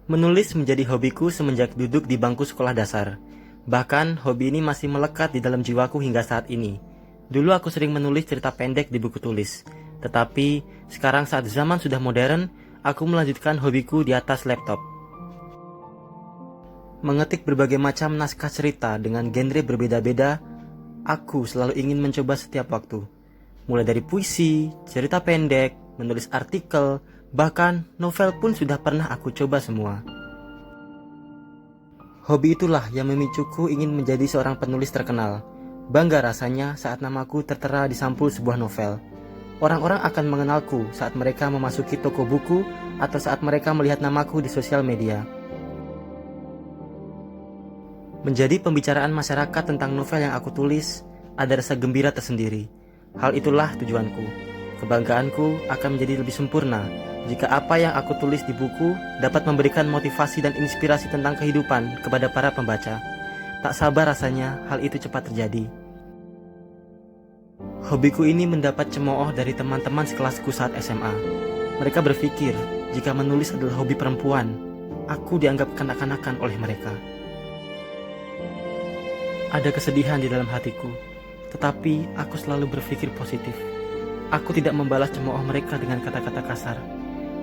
Menulis menjadi hobiku semenjak duduk di bangku sekolah dasar. Bahkan hobi ini masih melekat di dalam jiwaku hingga saat ini. Dulu aku sering menulis cerita pendek di buku tulis. Tetapi sekarang saat zaman sudah modern, aku melanjutkan hobiku di atas laptop. Mengetik berbagai macam naskah cerita dengan genre berbeda-beda, aku selalu ingin mencoba setiap waktu. Mulai dari puisi, cerita pendek, menulis artikel, bahkan novel pun sudah pernah aku coba semua. Hobi itulah yang memicuku ingin menjadi seorang penulis terkenal. Bangga rasanya saat namaku tertera di sampul sebuah novel. Orang-orang akan mengenalku saat mereka memasuki toko buku atau saat mereka melihat namaku di sosial media. Menjadi pembicaraan masyarakat tentang novel yang aku tulis, ada rasa gembira tersendiri. Hal itulah tujuanku. Kebanggaanku akan menjadi lebih sempurna jika apa yang aku tulis di buku dapat memberikan motivasi dan inspirasi tentang kehidupan kepada para pembaca. Tak sabar rasanya hal itu cepat terjadi. Hobiku ini mendapat cemooh dari teman-teman sekelasku saat SMA. Mereka berpikir jika menulis adalah hobi perempuan, aku dianggap kanak-kanakan oleh mereka. Ada kesedihan di dalam hatiku, tetapi aku selalu berpikir positif. Aku tidak membalas cemooh mereka dengan kata-kata kasar.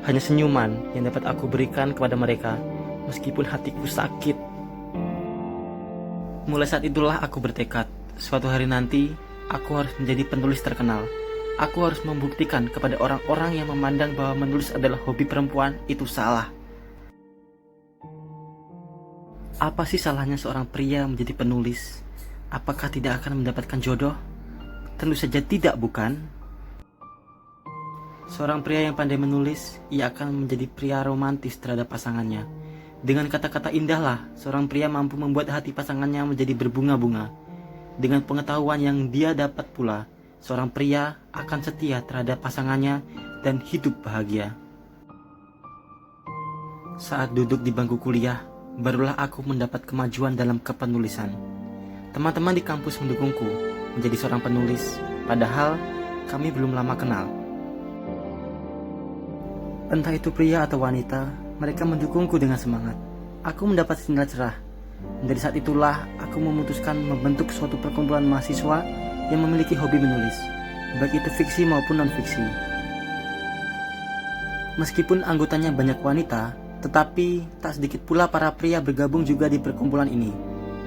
Hanya senyuman yang dapat aku berikan kepada mereka, meskipun hatiku sakit. Mulai saat itulah aku bertekad, suatu hari nanti, aku harus menjadi penulis terkenal. Aku harus membuktikan kepada orang-orang yang memandang bahwa menulis adalah hobi perempuan itu salah. Apa sih salahnya seorang pria menjadi penulis? Apakah tidak akan mendapatkan jodoh? Tentu saja tidak, bukan? Seorang pria yang pandai menulis, ia akan menjadi pria romantis terhadap pasangannya. Dengan kata-kata indahlah, seorang pria mampu membuat hati pasangannya menjadi berbunga-bunga. Dengan pengetahuan yang dia dapat pula, seorang pria akan setia terhadap pasangannya dan hidup bahagia. Saat duduk di bangku kuliah, barulah aku mendapat kemajuan dalam kepenulisan. Teman-teman di kampus mendukungku menjadi seorang penulis, padahal kami belum lama kenal. Entah itu pria atau wanita, mereka mendukungku dengan semangat. Aku mendapat sinyal cerah. Dari saat itulah aku memutuskan membentuk suatu perkumpulan mahasiswa yang memiliki hobi menulis, baik itu fiksi maupun non-fiksi. Meskipun anggotanya banyak wanita, tetapi tak sedikit pula para pria bergabung juga di perkumpulan ini.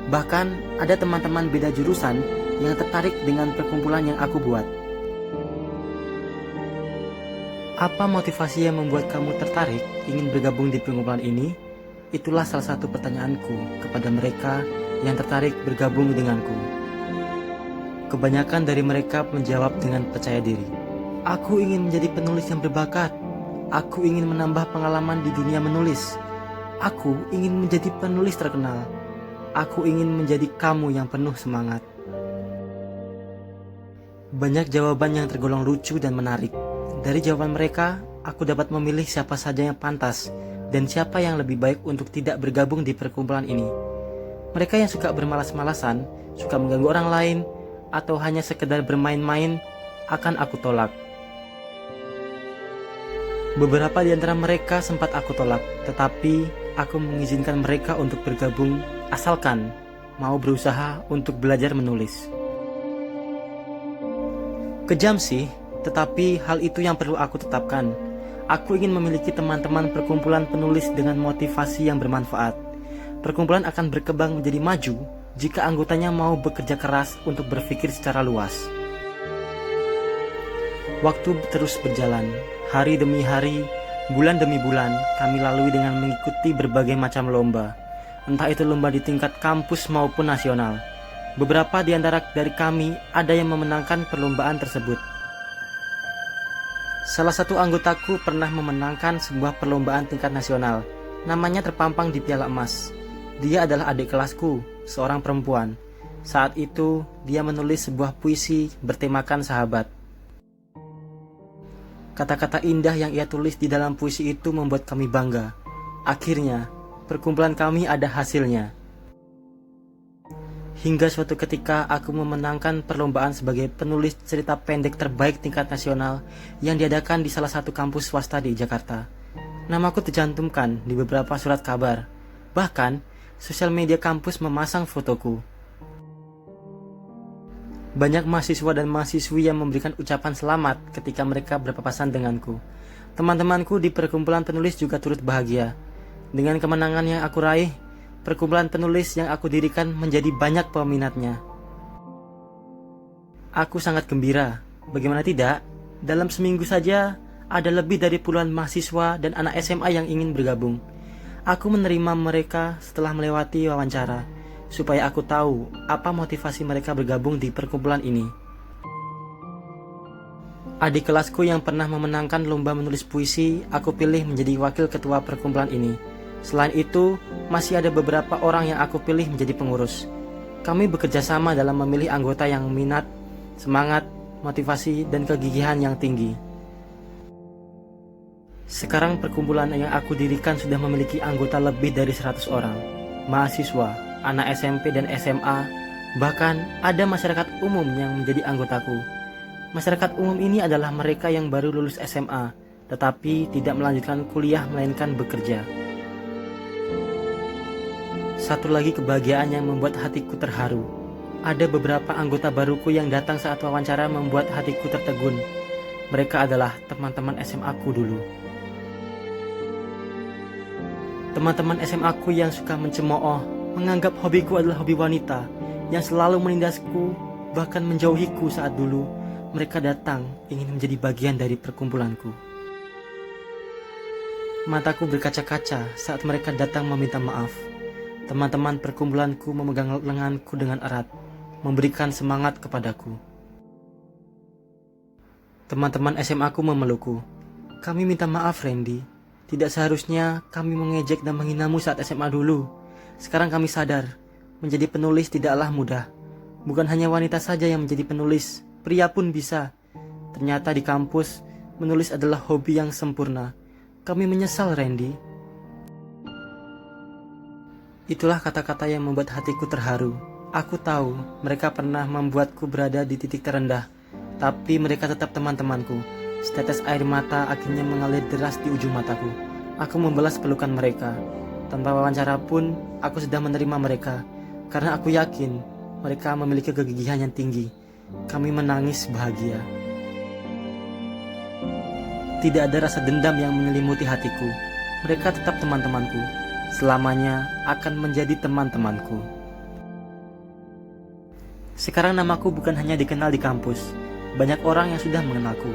Bahkan ada teman-teman beda jurusan yang tertarik dengan perkumpulan yang aku buat. Apa motivasi yang membuat kamu tertarik ingin bergabung di perkumpulan ini? Itulah salah satu pertanyaanku kepada mereka yang tertarik bergabung denganku. Kebanyakan dari mereka menjawab dengan percaya diri. Aku ingin menjadi penulis yang berbakat. Aku ingin menambah pengalaman di dunia menulis. Aku ingin menjadi penulis terkenal. Aku ingin menjadi kamu yang penuh semangat. Banyak jawaban yang tergolong lucu dan menarik. Dari jawaban mereka, aku dapat memilih siapa saja yang pantas dan siapa yang lebih baik untuk tidak bergabung di perkumpulan ini. Mereka yang suka bermalas-malasan, suka mengganggu orang lain, atau hanya sekedar bermain-main, akan aku tolak. Beberapa di antara mereka sempat aku tolak, tetapi aku mengizinkan mereka untuk bergabung asalkan mau berusaha untuk belajar menulis. Kejam sih, tetapi hal itu yang perlu aku tetapkan. Aku ingin memiliki teman-teman perkumpulan penulis dengan motivasi yang bermanfaat. Perkumpulan akan berkembang menjadi maju jika anggotanya mau bekerja keras untuk berpikir secara luas. Waktu terus berjalan, hari demi hari, bulan demi bulan, kami lalui dengan mengikuti berbagai macam lomba. Entah itu lomba di tingkat kampus maupun nasional. Beberapa di antara dari kami ada yang memenangkan perlombaan tersebut. Salah satu anggotaku pernah memenangkan sebuah perlombaan tingkat nasional. Namanya terpampang di piala emas. Dia adalah adik kelasku, seorang perempuan. Saat itu, dia menulis sebuah puisi bertemakan sahabat. Kata-kata indah yang ia tulis di dalam puisi itu membuat kami bangga. Akhirnya, perkumpulan kami ada hasilnya. Hingga suatu ketika aku memenangkan perlombaan sebagai penulis cerita pendek terbaik tingkat nasional yang diadakan di salah satu kampus swasta di Jakarta. Namaku tercantumkan di beberapa surat kabar. Bahkan, sosial media kampus memasang fotoku. Banyak mahasiswa dan mahasiswi yang memberikan ucapan selamat ketika mereka berpapasan denganku. Teman-temanku di perkumpulan penulis juga turut bahagia. Dengan kemenangan yang aku raih, perkumpulan penulis yang aku dirikan menjadi banyak peminatnya. Aku sangat gembira. Bagaimana tidak? Dalam seminggu saja, ada lebih dari puluhan mahasiswa dan anak SMA yang ingin bergabung. Aku menerima mereka setelah melewati wawancara, supaya aku tahu apa motivasi mereka bergabung di perkumpulan ini. Adik kelasku yang pernah memenangkan lomba menulis puisi, aku pilih menjadi wakil ketua perkumpulan ini. Selain itu, masih ada beberapa orang yang aku pilih menjadi pengurus. Kami bekerja sama dalam memilih anggota yang minat, semangat, motivasi, dan kegigihan yang tinggi. Sekarang perkumpulan yang aku dirikan sudah memiliki anggota lebih dari 100 orang. Mahasiswa, anak SMP dan SMA, bahkan ada masyarakat umum yang menjadi anggotaku. Masyarakat umum ini adalah mereka yang baru lulus SMA, tetapi tidak melanjutkan kuliah melainkan bekerja. Satu lagi kebahagiaan yang membuat hatiku terharu. Ada beberapa anggota baruku yang datang saat wawancara membuat hatiku tertegun. Mereka adalah teman-teman SMA-ku dulu. Teman-teman SMA-ku yang suka mencemooh, menganggap hobiku adalah hobi wanita, yang selalu menindasku, bahkan menjauhiku saat dulu mereka datang ingin menjadi bagian dari perkumpulanku. Mataku berkaca-kaca saat mereka datang meminta maaf. Teman-teman perkumpulanku memegang lenganku dengan erat, memberikan semangat kepadaku. Teman-teman SMA-ku memelukku. Kami minta maaf, Randy. Tidak seharusnya kami mengejek dan menghinamu saat SMA dulu. Sekarang kami sadar, menjadi penulis tidaklah mudah. Bukan hanya wanita saja yang menjadi penulis, pria pun bisa. Ternyata di kampus, menulis adalah hobi yang sempurna. Kami menyesal, Randy. Itulah kata-kata yang membuat hatiku terharu. Aku tahu mereka pernah membuatku berada di titik terendah, tapi mereka tetap teman-temanku. Setetes air mata akhirnya mengalir deras di ujung mataku. Aku membalas pelukan mereka. Tanpa wawancara pun, aku sudah menerima mereka, karena aku yakin mereka memiliki kegigihan yang tinggi. Kami menangis bahagia. Tidak ada rasa dendam yang menyelimuti hatiku. Mereka tetap teman-temanku. Selamanya akan menjadi teman-temanku. Sekarang namaku bukan hanya dikenal di kampus. Banyak orang yang sudah mengenalku.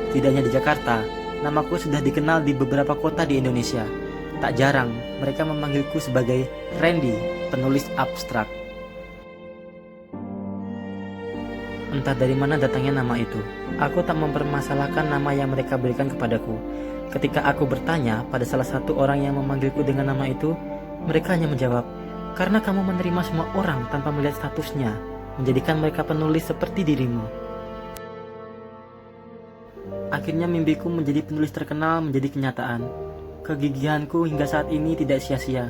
Tidak hanya di Jakarta, namaku sudah dikenal di beberapa kota di Indonesia. Tak jarang mereka memanggilku sebagai Randy, penulis abstrak. Entah dari mana datangnya nama itu. Aku tak mempermasalahkan nama yang mereka berikan kepadaku. Ketika aku bertanya pada salah satu orang yang memanggilku dengan nama itu, mereka hanya menjawab, "Karena kamu menerima semua orang tanpa melihat statusnya, menjadikan mereka penulis seperti dirimu." Akhirnya mimpiku menjadi penulis terkenal menjadi kenyataan. Kegigihanku hingga saat ini tidak sia-sia.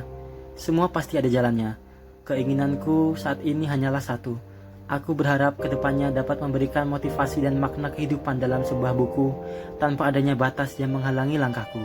Semua pasti ada jalannya. Keinginanku saat ini hanyalah satu. Aku berharap kedepannya dapat memberikan motivasi dan makna kehidupan dalam sebuah buku tanpa adanya batas yang menghalangi langkahku.